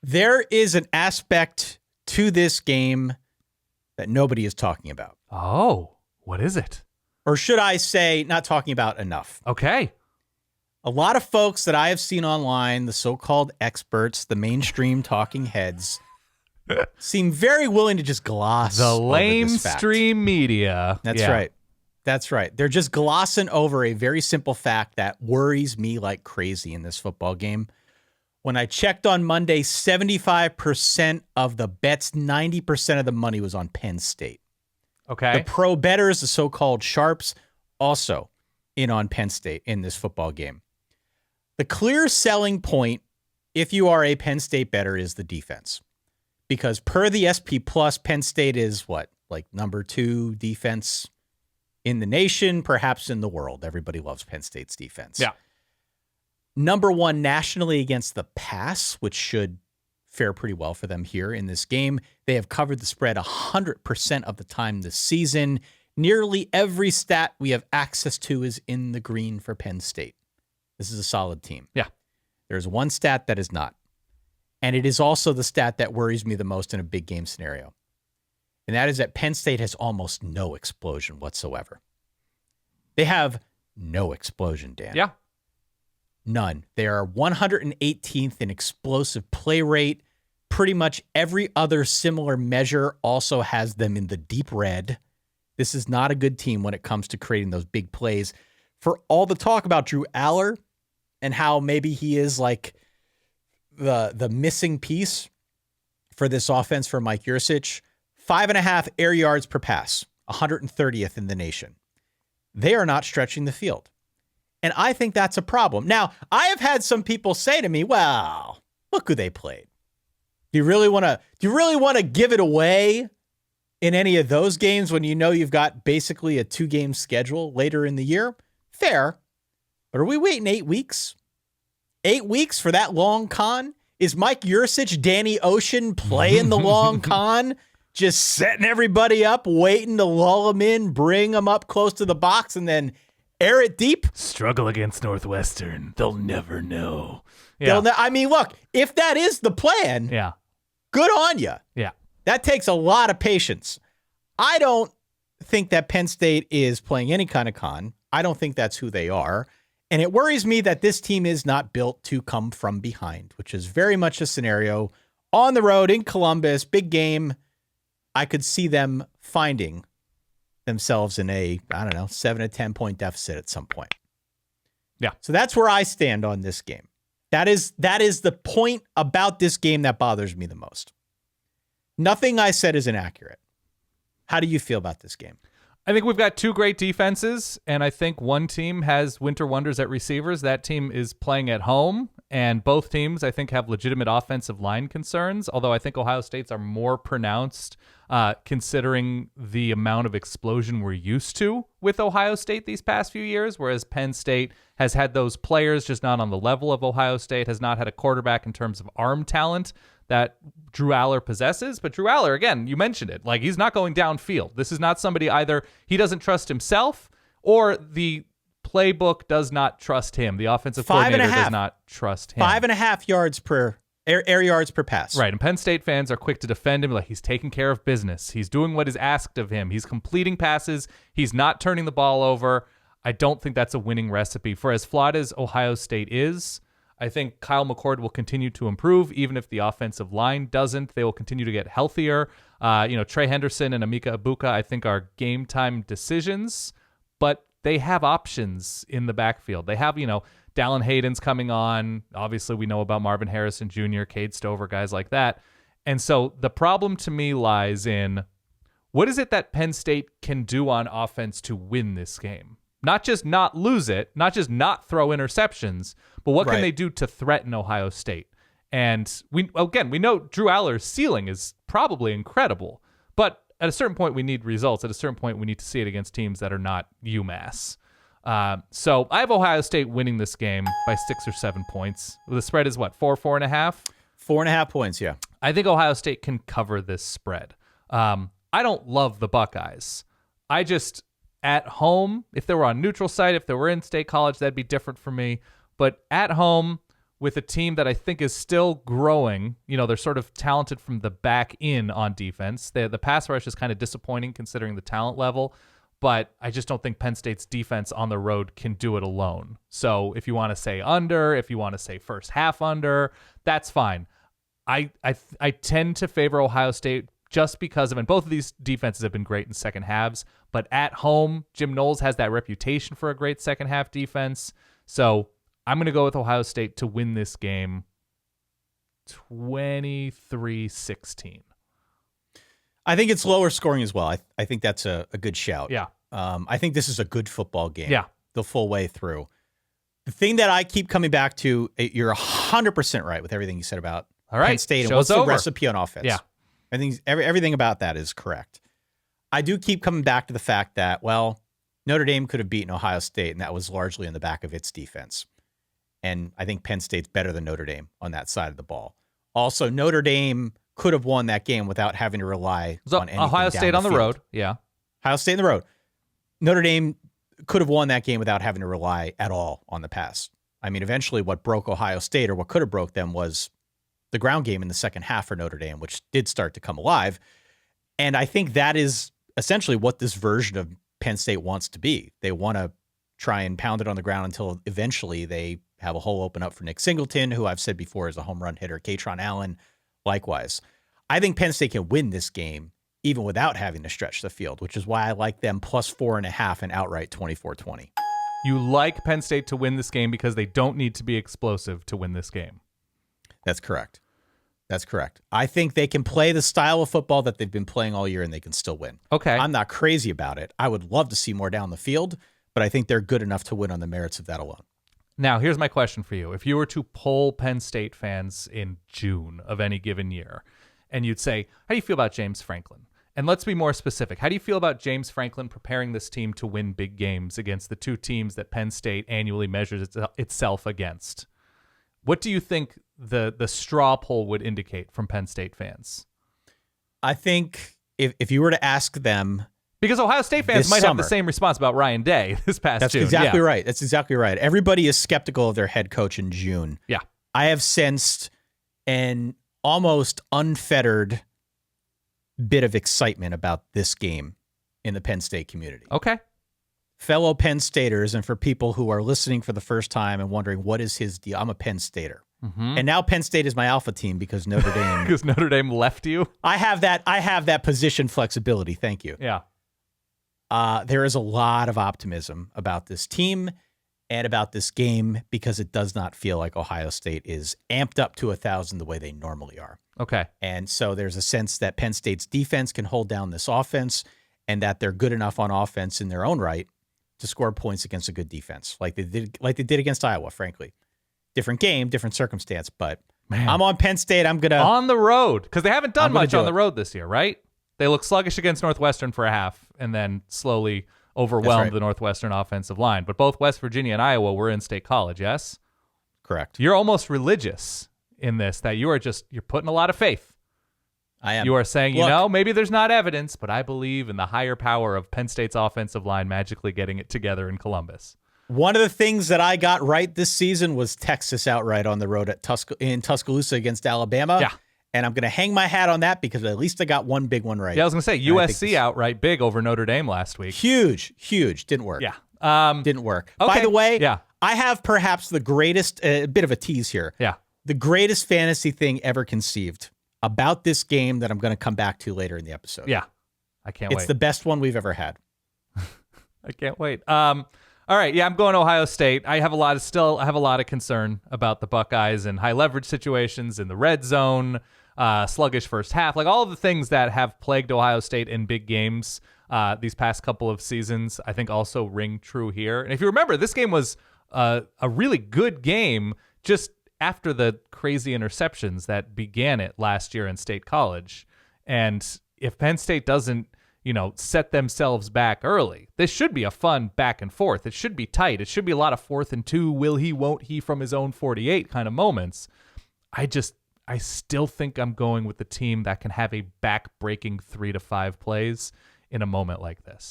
There is an aspect to this game that nobody is talking about. Oh, what is it? Or should I say, not talking about enough. Okay. A lot of folks that I have seen online, the so-called experts, the mainstream talking heads, seem very willing to just gloss the over this fact. lamestream media. That's right. That's right. They're just glossing over a very simple fact that worries me like crazy in this football game. When I checked on Monday, 75% of the bets, 90% of the money was on Penn State. Okay. The pro bettors, the so-called sharps, also in on Penn State in this football game. The clear selling point, if you are a Penn State bettor, is the defense. Because per the SP Plus, Penn State is what? Like number 2 defense in the nation, perhaps in the world. Everybody loves Penn State's defense. Yeah. Number 1 nationally against the pass, which should fare pretty well for them here in this game. They have covered the spread 100% of the time this season. Nearly every stat we have access to is in the green for Penn State. This is a solid team. Yeah. There's one stat that is not. And it is also the stat that worries me the most in a big game scenario. And that is that Penn State has almost no explosion whatsoever. They have no explosion, Dan. Yeah. None. They are 118th in explosive play rate. Pretty much every other similar measure also has them in the deep red. This is not a good team when it comes to creating those big plays. For all the talk about Drew Allar and how maybe he is like the missing piece for this offense for Mike Yurcich, 5.5 air yards per pass, 130th in the nation. They are not stretching the field. And I think that's a problem. Now, I have had some people say to me, well, look who they played. Do you really want to give it away in any of those games when you know you've got basically a 2-game schedule later in the year? Fair. But are we waiting 8 weeks? 8 weeks for that long con? Is Mike Yurcich, Danny Ocean playing the long con? Just setting everybody up, waiting to lull them in, bring them up close to the box, and then air it deep? Struggle against Northwestern. They'll never know. Yeah. I mean, look, if that is the plan, Yeah. good on you. Yeah. That takes a lot of patience. I don't think that Penn State is playing any kind of con. I don't think that's who they are. And it worries me that this team is not built to come from behind, which is very much a scenario on the road in Columbus, big game. I could see them finding themselves in a, 7 to 10 point deficit at some point. Yeah. So that's where I stand on this game. That is the point about this game that bothers me the most. Nothing I said is inaccurate. How do you feel about this game? I think we've got 2 great defenses, and I think one team has winter wonders at receivers. That team is playing at home, and both teams, I think, have legitimate offensive line concerns, although I think Ohio State's are more pronounced considering the amount of explosion we're used to with Ohio State these past few years, whereas Penn State has had those players just not on the level of Ohio State, has not had a quarterback in terms of arm talent that Drew Allar possesses. But Drew Allar, again, you mentioned it, like he's not going downfield. This is not somebody either he doesn't trust himself or the playbook does not trust him. The offensive coordinator does not trust him. 5.5 yards per air yards per pass. Right. And Penn State fans are quick to defend him like he's taking care of business. He's doing what is asked of him. He's completing passes. He's not turning the ball over. I don't think that's a winning recipe. For as flawed as Ohio State is, I think Kyle McCord will continue to improve, even if the offensive line doesn't. They will continue to get healthier. Trey Henderson and Emeka Egbuka, I think, are game time decisions, but they have options in the backfield. They have, Dallin Hayden's coming on. Obviously, we know about Marvin Harrison Jr., Cade Stover, guys like that. And so the problem to me lies in what is it that Penn State can do on offense to win this game? Not just not lose it, not just not throw interceptions, but what can they do to threaten Ohio State? And we know Drew Allar's ceiling is probably incredible, but at a certain point we need results. At a certain point we need to see it against teams that are not UMass. So I have Ohio State winning this game by 6 or 7 points. The spread is what, 4.5? 4.5 points, yeah. I think Ohio State can cover this spread. I don't love the Buckeyes. I just, at home, if they were on neutral site, if they were in State College, that'd be different for me. But at home, with a team that I think is still growing. They're sort of talented from the back in on defense. The pass rush is kind of disappointing considering the talent level, but I just don't think Penn State's defense on the road can do it alone. So if you want to say under, if you want to say first half under, that's fine. I tend to favor Ohio State just because and both of these defenses have been great in second halves, but at home, Jim Knowles has that reputation for a great second half defense. So I'm going to go with Ohio State to win this game 23-16. I think it's lower scoring as well. I think that's a good shout. Yeah. I think this is a good football game. Yeah. The full way through. The thing that I keep coming back to, you're 100% right with everything you said about Penn State and what's the recipe on offense. Yeah. I think everything about that is correct. I do keep coming back to the fact that, well, Notre Dame could have beaten Ohio State, and that was largely in the back of its defense. And I think Penn State's better than Notre Dame on that side of the ball. Also, Notre Dame could have won that game without having to rely on anything. Ohio State on the road. Yeah. Ohio State on the road. Notre Dame could have won that game without having to rely at all on the pass. I mean, eventually what broke Ohio State, or what could have broke them, was the ground game in the second half for Notre Dame, which did start to come alive. And I think that is essentially what this version of Penn State wants to be. They want to try and pound it on the ground until eventually they have a hole open up for Nick Singleton, who I've said before is a home run hitter. Katron Allen, likewise. I think Penn State can win this game even without having to stretch the field, which is why I like them plus 4.5 and outright 24-20. You like Penn State to win this game because they don't need to be explosive to win this game. That's correct. That's correct. I think they can play the style of football that they've been playing all year and they can still win. Okay. I'm not crazy about it. I would love to see more down the field, but I think they're good enough to win on the merits of that alone. Now, here's my question for you. If you were to poll Penn State fans in June of any given year, and you'd say, how do you feel about James Franklin? And let's be more specific. How do you feel about James Franklin preparing this team to win big games against the two teams that Penn State annually measures itself against? What do you think the straw poll would indicate from Penn State fans? I think if you were to ask them, because Ohio State fans might have the same response about Ryan Day this past June. Exactly right. That's exactly right. Everybody is skeptical of their head coach in June. Yeah. I have sensed an almost unfettered bit of excitement about this game in the Penn State community. Okay. Fellow Penn Staters, and for people who are listening for the first time and wondering what is his deal, I'm a Penn Stater. Mm-hmm. And now Penn State is my alpha team because Notre Dame. Because Notre Dame left you? I have that position flexibility. Thank you. Yeah. There is a lot of optimism about this team and about this game because it does not feel like Ohio State is amped up to 1,000 the way they normally are. Okay. And so there's a sense that Penn State's defense can hold down this offense and that they're good enough on offense in their own right to score points against a good defense, like they did against Iowa, frankly. Different game, different circumstance, but man, I'm on Penn State. I'm going to... On the road, because they haven't done much on the road this year, right? They look sluggish against Northwestern for a half and then slowly overwhelmed the Northwestern offensive line. But both West Virginia and Iowa were in State College, yes? Correct. You're almost religious in this, that you're putting a lot of faith. I am. You are saying, maybe there's not evidence, but I believe in the higher power of Penn State's offensive line magically getting it together in Columbus. One of the things that I got right this season was Texas outright on the road in Tuscaloosa against Alabama. Yeah. And I'm going to hang my hat on that because at least I got one big one right. Yeah, I was going to say USC outright big over Notre Dame last week. Huge. Didn't work. Yeah. Didn't work. Okay. By the way, yeah. I have perhaps the greatest, bit of a tease here. Yeah. The greatest fantasy thing ever conceived about this game that I'm going to come back to later in the episode. Yeah. I can't wait. It's the best one we've ever had. I can't wait. All right, yeah, I'm going Ohio State. I have a lot of concern about the Buckeyes and high leverage situations in the red zone, sluggish first half, like all of the things that have plagued Ohio State in big games these past couple of seasons, I think also ring true here. And if you remember, this game was a really good game just after the crazy interceptions that began it last year in State College. And if Penn State doesn't set themselves back early, this should be a fun back and forth. It should be tight. It should be a lot of 4th and 2, will he, won't he from his own 48 kind of moments. I still think I'm going with the team that can have a back-breaking 3 to 5 plays in a moment like this.